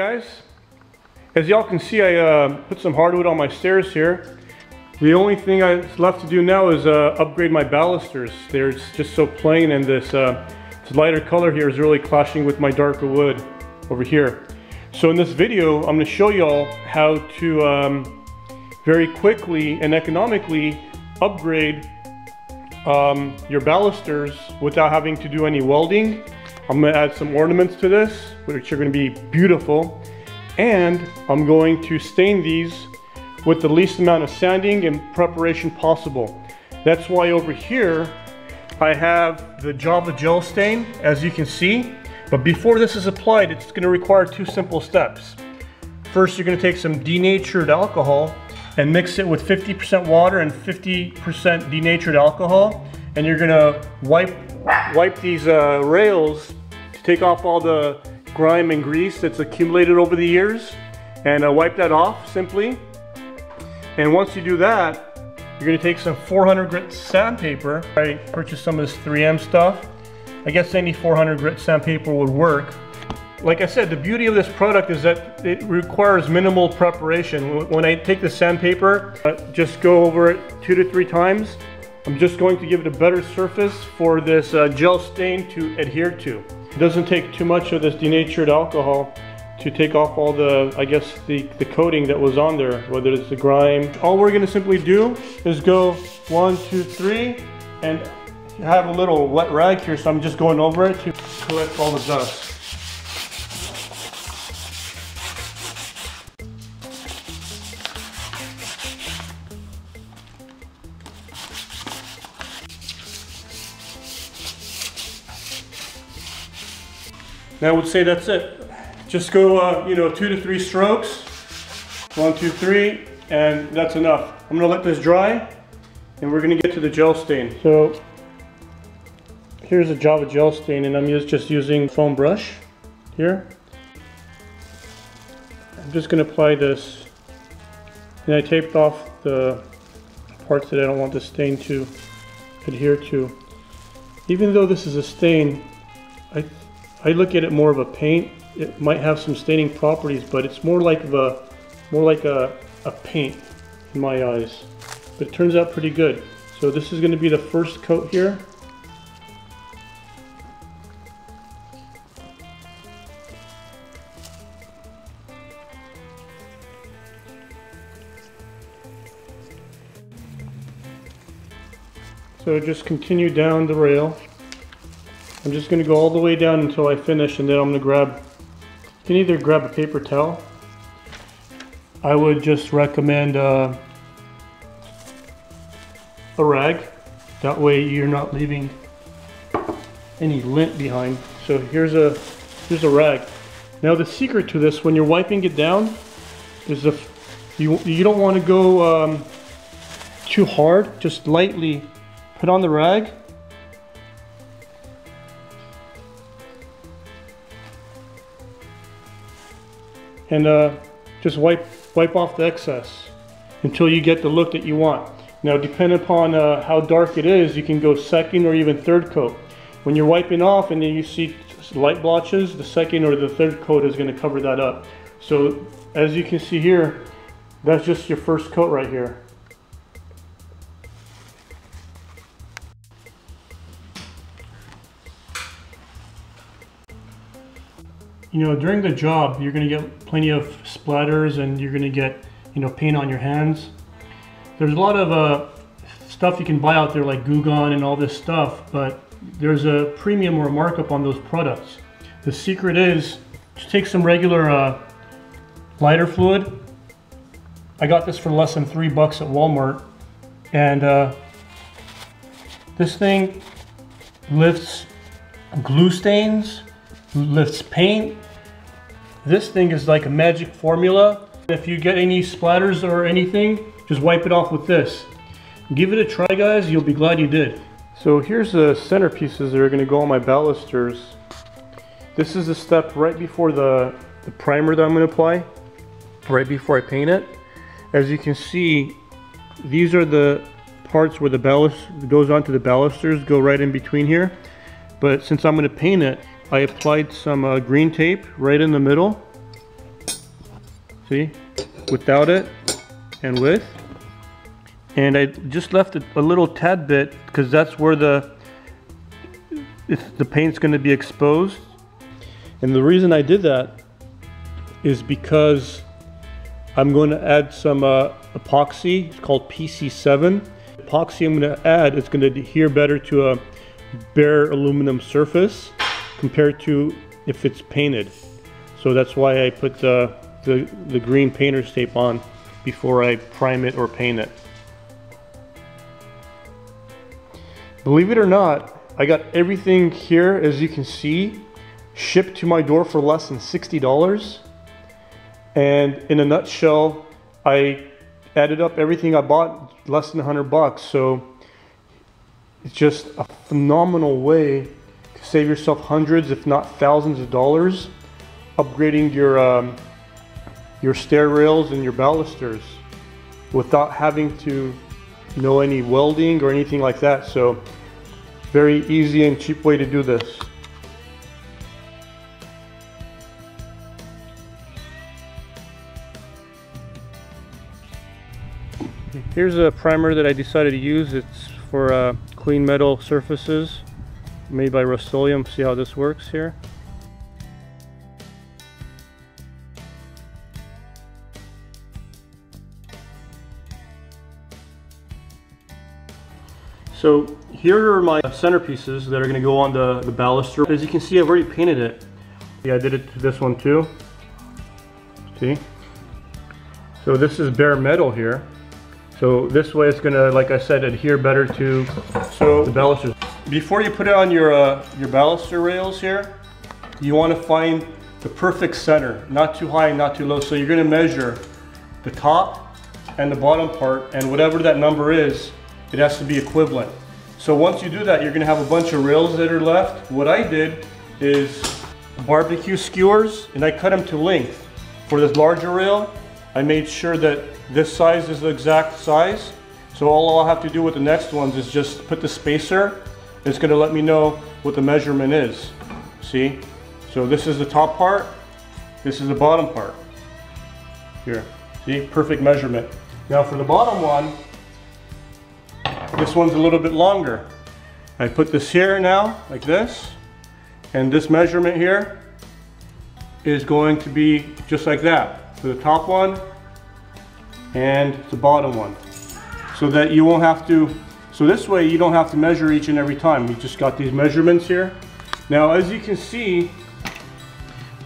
guys, as y'all can see, I put some hardwood on my stairs here. The only thing that's left to do now is upgrade my balusters. They're just so plain, and this lighter color here is really clashing with my darker wood over here. So in this video, I'm going to show y'all how to very quickly and economically upgrade your balusters without having to do any welding. I'm going to add some ornaments to this, which are going to be beautiful, and I'm going to stain these with the least amount of sanding and preparation possible. That's why over here I have the Java gel stain, as you can see. But before this is applied, it's going to require two simple steps. First, you're going to take some denatured alcohol and mix it with 50% water and 50% denatured alcohol, and you're going to wipe these rails to take off all the grime and grease that's accumulated over the years, and wipe that off simply. And once you do that, you're going to take some 400 grit sandpaper. I purchased some of this 3M stuff. I guess any 400 grit sandpaper would work. Like I said, the beauty of this product is that it requires minimal preparation. When I take the sandpaper, just go over it 2 to 3 times. I'm just going to give it a better surface for this gel stain to adhere to. It doesn't take too much of this denatured alcohol to take off all the, I guess, the coating that was on there, whether it's the grime. All we're gonna simply do is go 1, 2, 3, and I have a little wet rag here, so I'm just going over it to collect all the dust. Now I would say that's it. Just go, 2 to 3 strokes. 1, 2, 3, and that's enough. I'm gonna let this dry, and we're gonna get to the gel stain. So here's a Java gel stain, and I'm just using foam brush here. I'm just gonna apply this, and I taped off the parts that I don't want the stain to adhere to. Even though this is a stain, I look at it more of a paint. It might have some staining properties, but it's more like a paint in my eyes. But it turns out pretty good. So this is going to be the first coat here. So just continue down the rail. I'm just going to go all the way down until I finish, and then I'm going to grab, you can either grab a paper towel. I would just recommend a rag. That way you're not leaving any lint behind. So here's a rag. Now the secret to this, when you're wiping it down, is you don't want to go too hard. Just lightly put on the rag. And just wipe off the excess until you get the look that you want. Now, depending upon how dark it is, you can go second or even third coat. When you're wiping off and then you see light blotches, the second or the third coat is going to cover that up. So as you can see here, that's just your first coat right here. During the job, you're going to get plenty of splatters, and you're going to get, paint on your hands. There's a lot of stuff you can buy out there like Goo Gone and all this stuff, but there's a premium or a markup on those products. The secret is just take some regular lighter fluid. I got this for less than $3 at Walmart, and this thing lifts glue stains, lifts paint. This thing is like a magic formula. If you get any splatters or anything, just wipe it off with this. Give it a try, guys. You'll be glad you did. So here's the centerpieces that are going to go on my balusters. This is the step right before the primer that I'm going to apply, right before I paint it. As you can see, these are the parts where the ballast goes onto the balusters, go right in between here. But since I'm going to paint it, I applied some green tape right in the middle, See, without it and with. And I just left it a little tad bit because that's where the paint's going to be exposed. And the reason I did that is because I'm going to add some epoxy. It's called PC7. Epoxy I'm going to add is going to adhere better to a bare aluminum surface compared to if it's painted. So that's why I put the green painter's tape on before I prime it or paint it. Believe it or not, I got everything here, as you can see, shipped to my door for less than $60. And in a nutshell, I added up everything I bought, less than $100. So it's just a phenomenal way to save yourself hundreds, if not thousands of dollars, upgrading your stair rails and your balusters without having to know any welding or anything like that. So very easy and cheap way to do this. Here's a primer that I decided to use. It's for clean metal surfaces, made by Rust-Oleum. See how this works here? So here are my centerpieces that are going to go on the baluster. As you can see, I've already painted it. Yeah, I did it to this one too. See? So this is bare metal here. So this way it's going to, like I said, adhere better to the balusters. Before you put it on your baluster rails here, you want to find the perfect center. Not too high, not too low. So you're going to measure the top and the bottom part, and whatever that number is, it has to be equivalent. So once you do that, you're going to have a bunch of rails that are left. What I did is barbecue skewers, and I cut them to length. For this larger rail, I made sure that this size is the exact size. So all I'll have to do with the next ones is just put the spacer. It's going to let me know what the measurement is. See? So this is the top part. This is the bottom part. Here. See? Perfect measurement. Now for the bottom one, this one's a little bit longer. I put this here now, like this, and this measurement here is going to be just like that for the top one and the bottom one. So that you won't have to, so this way you don't have to measure each and every time. You just got these measurements here. Now as you can see,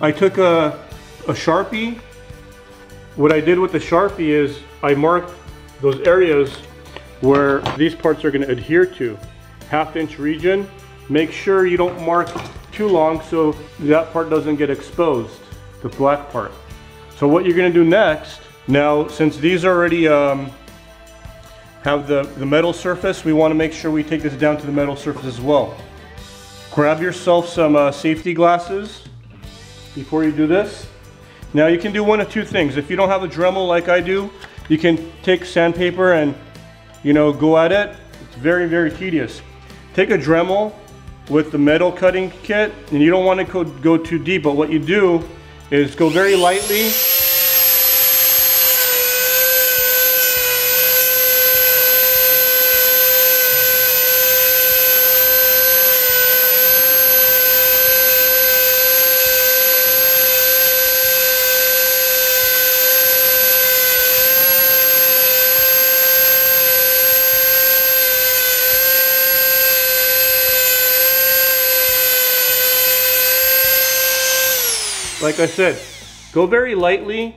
I took a Sharpie. What I did with the Sharpie is I marked those areas where these parts are going to adhere to. Half-inch region. Make sure you don't mark too long so that part doesn't get exposed, the black part. So what you're going to do next, now since these already have the metal surface, we want to make sure we take this down to the metal surface as well. Grab yourself some safety glasses before you do this. Now you can do one of two things. If you don't have a Dremel like I do, you can take sandpaper and go at it. It's very, very tedious. Take a Dremel with the metal cutting kit, and you don't want to go too deep, but what you do is go very lightly. Like I said, go very lightly,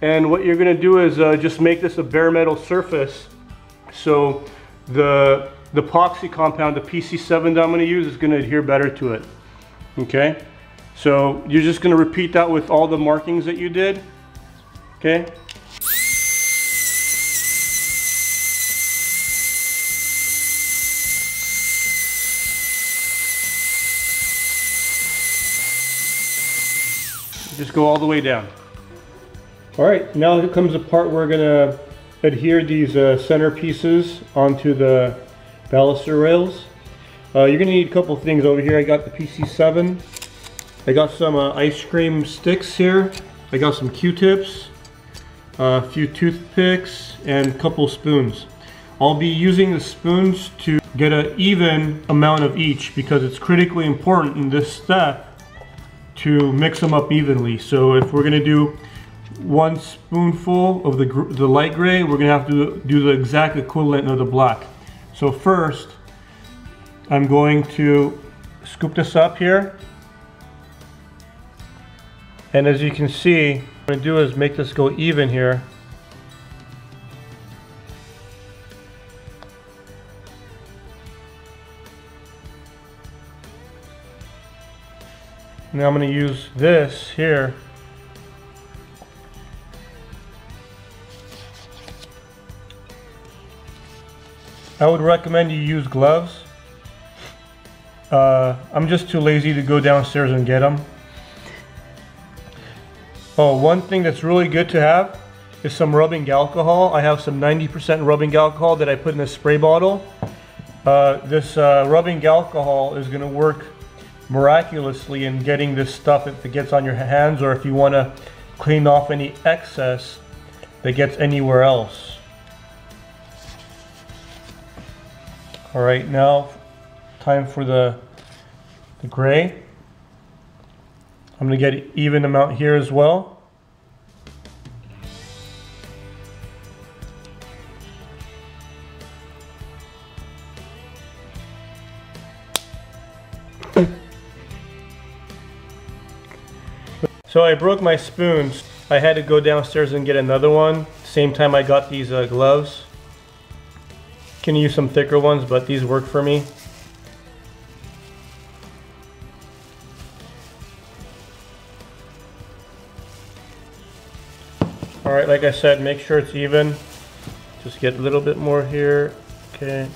and what you're going to do is just make this a bare metal surface. So the epoxy compound, the PC7 that I'm going to use, is going to adhere better to it. Okay, so you're just going to repeat that with all the markings that you did. Okay. Just go all the way down. All right, now here comes the part where we're gonna adhere these center pieces onto the baluster rails. You're gonna need a couple things over here. I got the PC7. I got some ice cream sticks here. I got some Q-tips. a few toothpicks, and a couple spoons. I'll be using the spoons to get an even amount of each because it's critically important in this step to mix them up evenly. So if we're going to do 1 spoonful of the light gray, we're going to have to do the exact equivalent of the black. So first, I'm going to scoop this up here. And as you can see, what I'm going to do is make this go even here. Now I'm going to use this here. I would recommend you use gloves. I'm just too lazy to go downstairs and get them. Oh, one thing that's really good to have is some rubbing alcohol. I have some 90% rubbing alcohol that I put in a spray bottle. This rubbing alcohol is going to work miraculously in getting this stuff if it gets on your hands, or if you want to clean off any excess that gets anywhere else. Alright, now time for the gray. I'm going to get an even amount here as well. So I broke my spoons. I had to go downstairs and get another one. Same time I got these gloves. Can use some thicker ones, but these work for me. Alright, like I said, make sure it's even. Just get a little bit more here. Okay.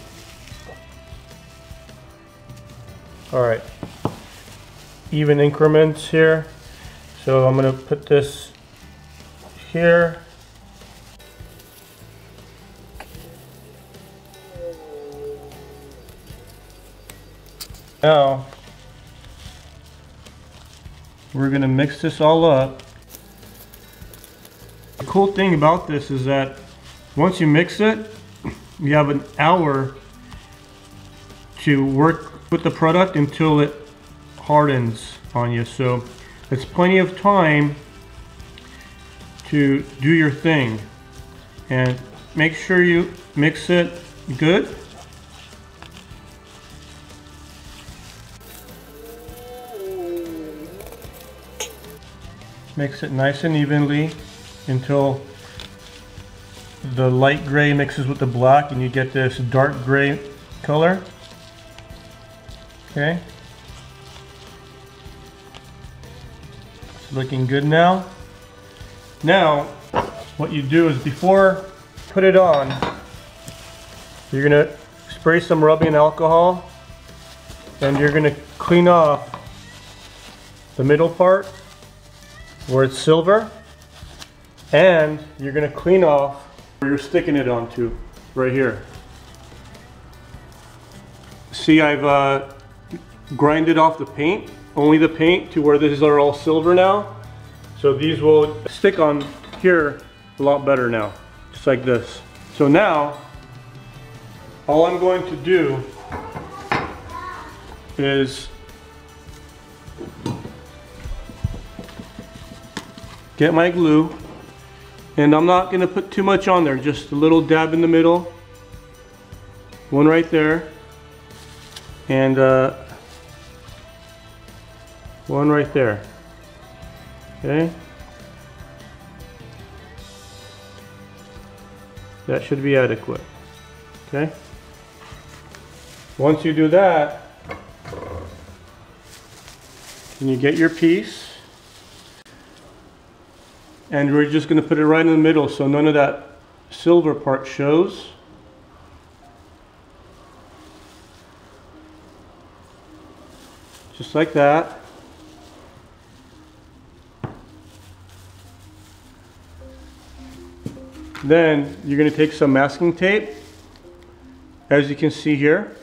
Alright. Even increments here. So I'm going to put this here. Now, we're going to mix this all up. The cool thing about this is that once you mix it, you have an hour to work with the product until it hardens on you. So it's plenty of time to do your thing. And make sure you mix it good. Mix it nice and evenly until the light gray mixes with the black and you get this dark gray color. Okay. It's looking good now. Now, what you do is before you put it on, you're gonna spray some rubbing alcohol and you're gonna clean off the middle part where it's silver, and you're gonna clean off where you're sticking it onto, right here. See, I've grinded off the paint, only the paint, to where these are all silver now. So these will stick on here a lot better now, just like this. So now, all I'm going to do is get my glue, and I'm not going to put too much on there, just a little dab in the middle, one right there, and one right there. Okay, that should be adequate. Okay, once you do that, then you get your piece. And we're just going to put it right in the middle so none of that silver part shows. Just like that. Then you're going to take some masking tape, as you can see here.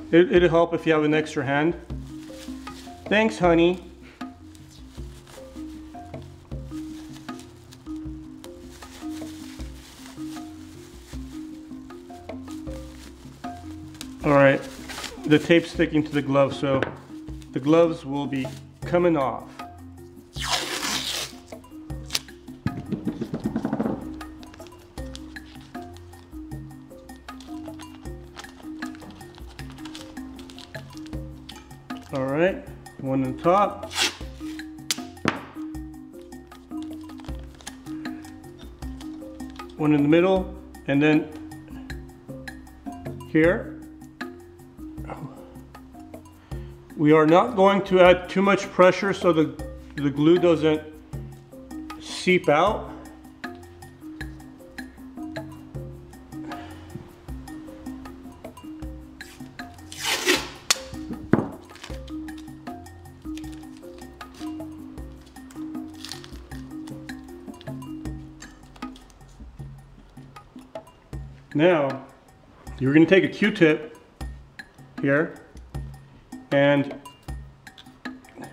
It'll help if you have an extra hand. Thanks, honey. All right, the tape's sticking to the glove, so the gloves will be coming off. All right, one on top. One in the middle, and then here. We are not going to add too much pressure so the glue doesn't seep out. Now, you're going to take a Q-tip here and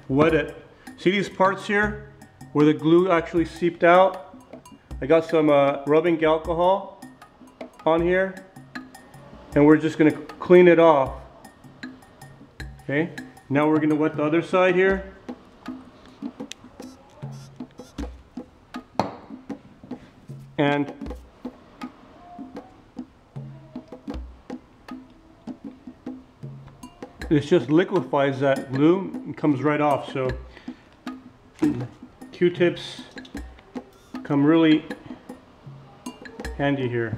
wet it. See these parts here where the glue actually seeped out? I got some rubbing alcohol on here, and we're just going to clean it off. Okay, now we're going to wet the other side here. And this just liquefies that glue and comes right off. So Q-tips come really handy here.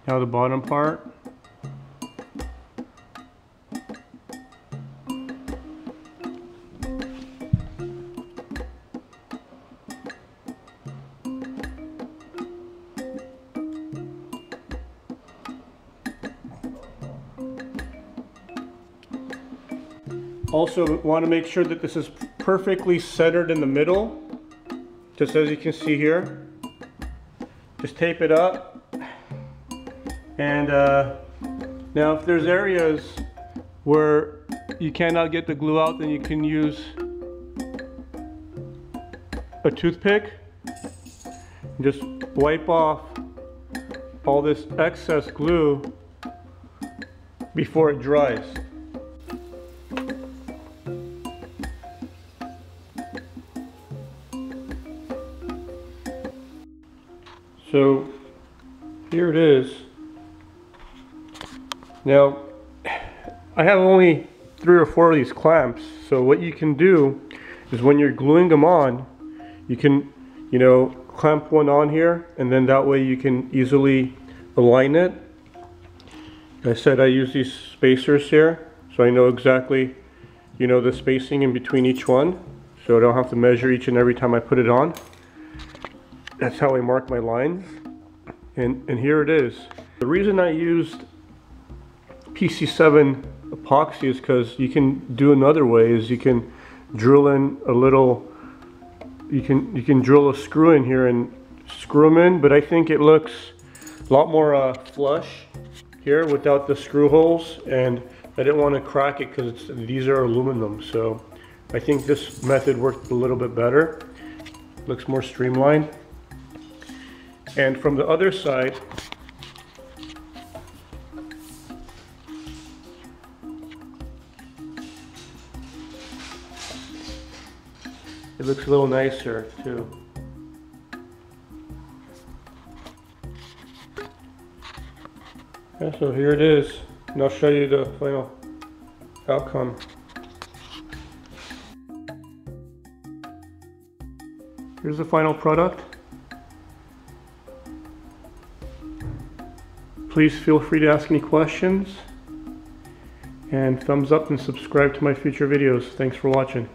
Now the bottom part. Also want to make sure that this is perfectly centered in the middle, just as you can see here. Just tape it up. And now if there's areas where you cannot get the glue out, then you can use a toothpick and just wipe off all this excess glue before it dries. So here it is. Now I have only 3 or 4 of these clamps, so what you can do is when you're gluing them on, you can, clamp one on here, and then that way you can easily align it. Like I said, I use these spacers here, so I know exactly, the spacing in between each one, so I don't have to measure each and every time I put it on. That's how I mark my lines, and here it is. The reason I used PC7 epoxy is because you can do another way, is you can drill in a little, you can drill a screw in here and screw them in, but I think it looks a lot more flush here without the screw holes, and I didn't want to crack it because these are aluminum, so I think this method worked a little bit better. Looks more streamlined. And from the other side, it looks a little nicer too. Yeah, so here it is, and I'll show you the final outcome. Here's the final product. Please feel free to ask any questions, and thumbs up and subscribe to my future videos. Thanks for watching.